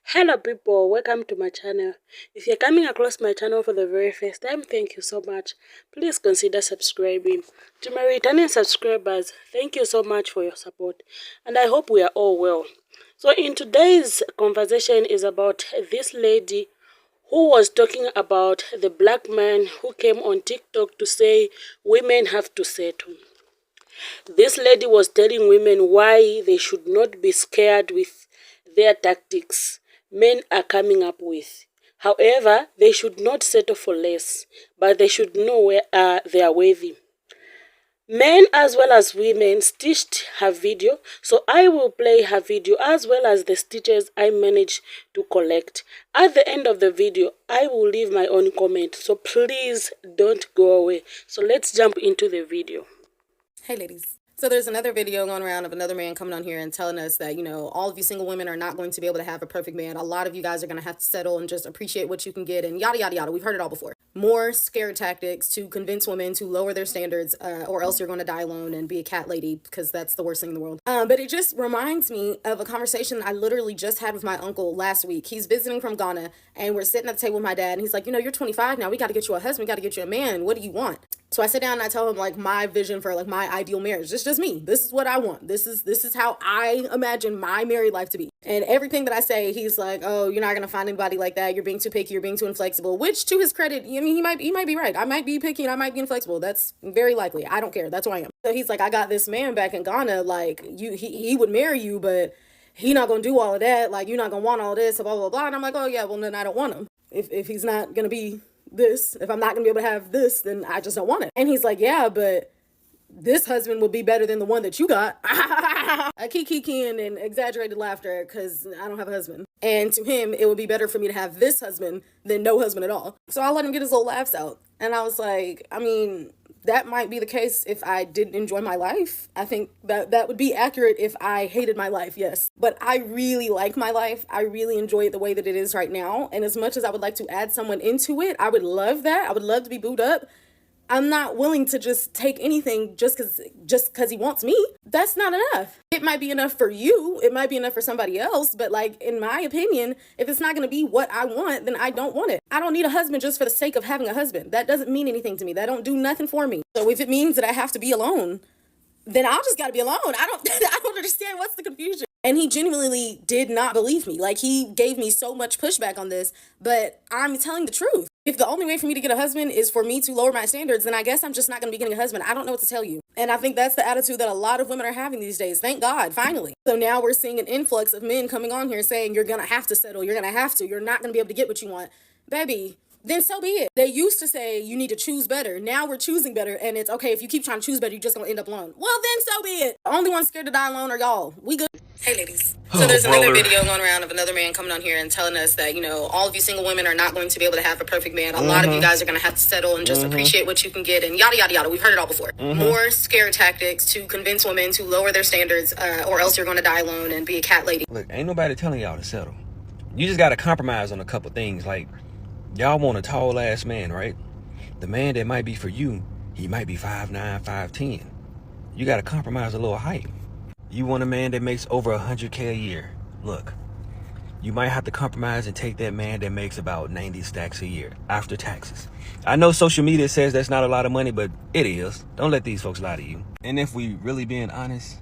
Hello people, welcome to my channel. If you're coming across my channel for the very first time, thank you so much. Please consider subscribing. To my returning subscribers, thank you so much for your support and I hope we are all well. So in today's conversation is about this lady who was talking about the black man who came on TikTok to say women have to settle. This lady was telling women why they should not be scared with their tactics men are coming up with. However, they should not settle for less, but they should know where they are worthy. Men as well as women stitched her video, so I will play her video as well as the stitches I managed to collect. At the end of the video, I will leave my own comment, so please don't go away. So let's jump into the video. Hey ladies. So there's another video going around of another man coming on here and telling us that, all of you single women are not going to be able to have a perfect man. A lot of you guys are going to have to settle and just appreciate what you can get and yada, yada, yada. We've heard it all before. More scare tactics to convince women to lower their standards or else you're going to die alone and be a cat lady because that's the worst thing in the world. But it just reminds me of a conversation I literally just had with my uncle last week. He's visiting from Ghana and we're sitting at the table with my dad and he's like, you're 25 now. We got to get you a husband. We got to get you a man. What do you want? So I sit down and I tell him like my vision for like my ideal marriage. It's just me. This is what I want. This is how I imagine my married life to be. And everything that I say, he's like, "Oh, you're not gonna find anybody like that. You're being too picky. You're being too inflexible." Which, to his credit, I mean, he might be right. I might be picky and I might be inflexible. That's very likely. I don't care. That's who I am. So he's like, "I got this man back in Ghana. Like he would marry you, but he not gonna do all of that. Like you're not gonna want all this. Blah blah blah." And I'm like, "Oh yeah, well then I don't want him. If he's not gonna be." If I'm not gonna be able to have this, then I just don't want it. And he's like, yeah, but this husband will be better than the one that you got. I keep kicking and exaggerated laughter because I don't have a husband. And to him, it would be better for me to have this husband than no husband at all. So I let him get his little laughs out. And I was like, I mean, that might be the case if I didn't enjoy my life. I think that would be accurate if I hated my life, yes. But I really like my life. I really enjoy it the way that it is right now. And as much as I would like to add someone into it, I would love that. I would love to be booed up. I'm not willing to just take anything just because he wants me. That's not enough. It might be enough for you. It might be enough for somebody else. But like, in my opinion, if it's not going to be what I want, then I don't want it. I don't need a husband just for the sake of having a husband. That doesn't mean anything to me. That don't do nothing for me. So if it means that I have to be alone, then I'll just gotta be alone. I don't understand what's the confusion. And he genuinely did not believe me. Like he gave me so much pushback on this, but I'm telling the truth. If the only way for me to get a husband is for me to lower my standards, then I guess I'm just not gonna be getting a husband. I don't know what to tell you. And I think that's the attitude that a lot of women are having these days. Thank God, finally. So now we're seeing an influx of men coming on here saying you're gonna have to settle, you're gonna have to, you're not gonna be able to get what you want. Baby, then so be it. They used to say you need to choose better. Now we're choosing better, and it's okay if you keep trying to choose better, you're just gonna end up alone. Well, then so be it. The only ones scared to die alone are y'all. We good. Hey, ladies. So there's another video going around of another man coming on here and telling us that, all of you single women are not going to be able to have a perfect man. A lot of you guys are going to have to settle and just appreciate what you can get and yada, yada, yada. We've heard it all before. More scare tactics to convince women to lower their standards or else you're going to die alone and be a cat lady. Look, ain't nobody telling y'all to settle. You just got to compromise on a couple things. Like, y'all want a tall ass man, right? The man that might be for you, he might be 5'9", 5'10". You got to compromise a little height. You want a man that makes over 100K a year. Look, you might have to compromise and take that man that makes about 90 stacks a year after taxes. I know social media says that's not a lot of money, but it is. Don't let these folks lie to you. And if we really being honest,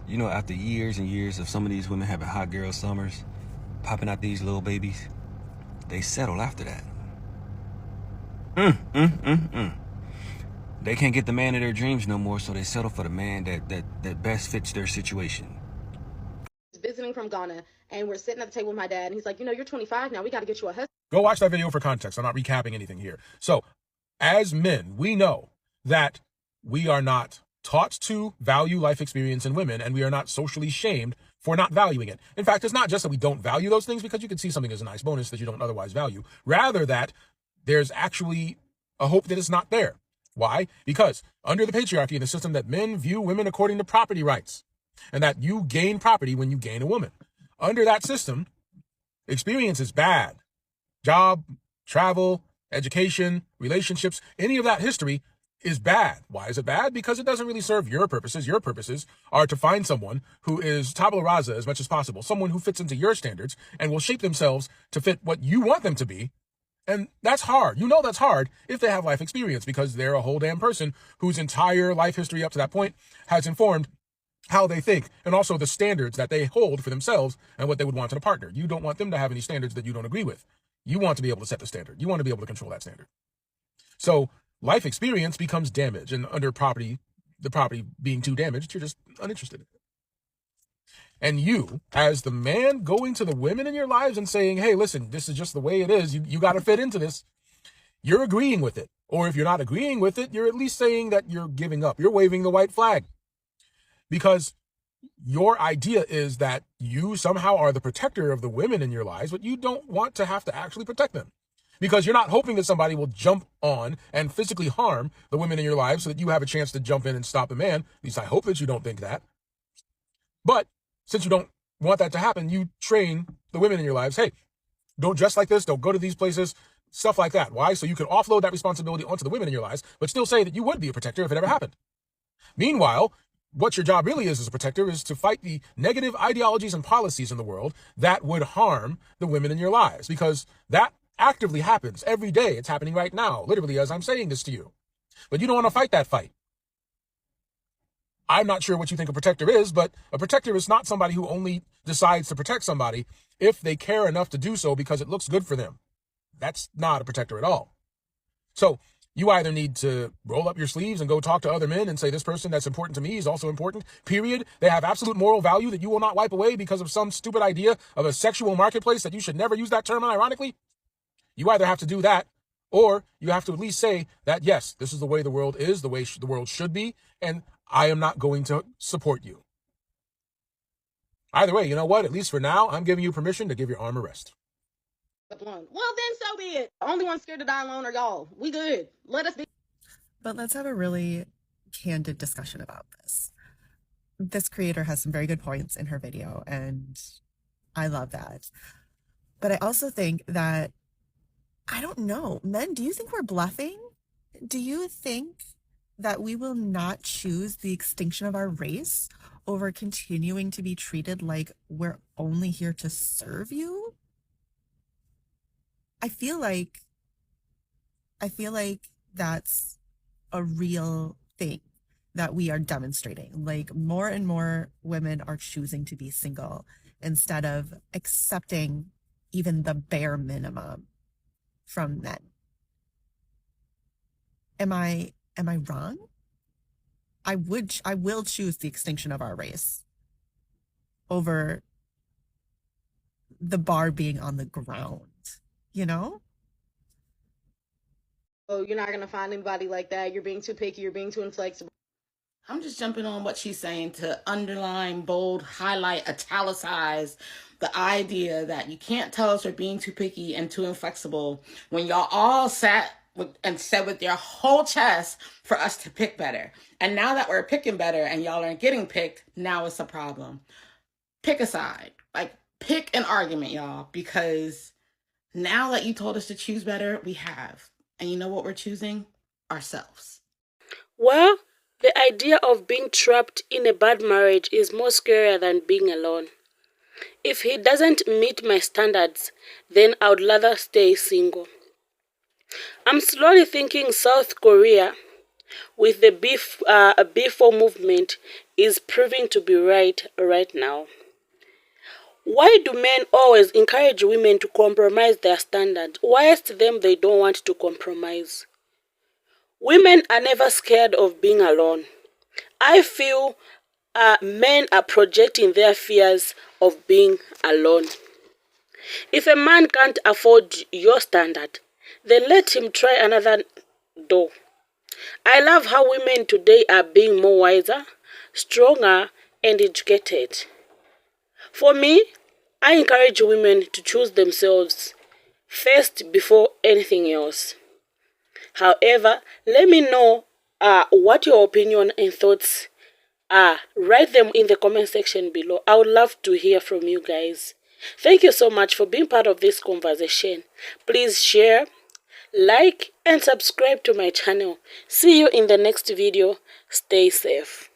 after years and years of some of these women having hot girl summers, popping out these little babies, they settle after that. They can't get the man of their dreams no more, so they settle for the man that best fits their situation. Visiting from Ghana, and we're sitting at the table with my dad, and he's like, you're 25 now. We got to get you a husband. Go watch that video for context. I'm not recapping anything here. So, as men, we know that we are not taught to value life experience in women, and we are not socially shamed for not valuing it. In fact, it's not just that we don't value those things because you can see something as a nice bonus that you don't otherwise value. Rather that there's actually a hope that it's not there. Why? Because under the patriarchy and the system that men view women according to property rights, and that you gain property when you gain a woman. Under that system, experience is bad. Job, travel, education, relationships, any of that history is bad. Why is it bad? Because it doesn't really serve your purposes. Your purposes are to find someone who is tabula rasa as much as possible, someone who fits into your standards and will shape themselves to fit what you want them to be. And that's hard. You know that's hard if they have life experience, because they're a whole damn person whose entire life history up to that point has informed how they think and also the standards that they hold for themselves and what they would want in a partner. You don't want them to have any standards that you don't agree with. You want to be able to set the standard. You want to be able to control that standard. So life experience becomes damage, and under the property being too damaged, you're just uninterested. And you, as the man, going to the women in your lives and saying, hey, listen, this is just the way it is. You got to fit into this. You're agreeing with it. Or if you're not agreeing with it, you're at least saying that you're giving up. You're waving the white flag. Because your idea is that you somehow are the protector of the women in your lives, but you don't want to have to actually protect them. Because you're not hoping that somebody will jump on and physically harm the women in your lives so that you have a chance to jump in and stop a man. At least I hope that you don't think that. But since you don't want that to happen, you train the women in your lives, hey, don't dress like this, don't go to these places, stuff like that. Why? So you can offload that responsibility onto the women in your lives, but still say that you would be a protector if it ever happened. Meanwhile, what your job really is as a protector is to fight the negative ideologies and policies in the world that would harm the women in your lives, because that actively happens every day. It's happening right now, literally, as I'm saying this to you. But you don't want to fight that fight. I'm not sure what you think a protector is, but a protector is not somebody who only decides to protect somebody if they care enough to do so because it looks good for them. That's not a protector at all. So you either need to roll up your sleeves and go talk to other men and say, this person that's important to me is also important, period. They have absolute moral value that you will not wipe away because of some stupid idea of a sexual marketplace that you should never use that term ironically. You either have to do that, or you have to at least say that, yes, this is the way the world is, the way the world should be, and I am not going to support you. Either way, you know what? At least for now, I'm giving you permission to give your arm a rest. Well, then so be it. The only one scared to die alone are y'all. We good. Let us be. But let's have a really candid discussion about this. This creator has some very good points in her video, and I love that. But I also think that, I don't know, men, do you think we're bluffing? Do you think that we will not choose the extinction of our race over continuing to be treated like we're only here to serve you? I feel like that's a real thing that we are demonstrating. Like, more and more women are choosing to be single instead of accepting even the bare minimum from men. Am I wrong? I will choose the extinction of our race over the bar being on the ground, you know? Oh, you're not gonna find anybody like that. You're being too picky. You're being too inflexible. I'm just jumping on what she's saying to underline, bold, highlight, italicize the idea that you can't tell us we're being too picky and too inflexible when y'all all sat and said with your whole chest for us to pick better. And now that we're picking better and y'all aren't getting picked, now it's a problem. Pick a side. Like, pick an argument, y'all, because now that you told us to choose better, we have. And you know what we're choosing? Ourselves. Well, the idea of being trapped in a bad marriage is more scarier than being alone. If he doesn't meet my standards, then I would rather stay single. I'm slowly thinking South Korea, with the B4 movement, is proving to be right now. Why do men always encourage women to compromise their standards, whilst them they don't want to compromise? Women are never scared of being alone. I feel men are projecting their fears of being alone. If a man can't afford your standard, then let him try another door. I love how women today are being more wiser, stronger, and educated. For me, I encourage women to choose themselves first before anything else. However, let me know what your opinion and thoughts are. Write them in the comment section below. I would love to hear from you guys. Thank you so much for being part of this conversation. Please share, like and subscribe to my channel. See you in the next video. Stay safe.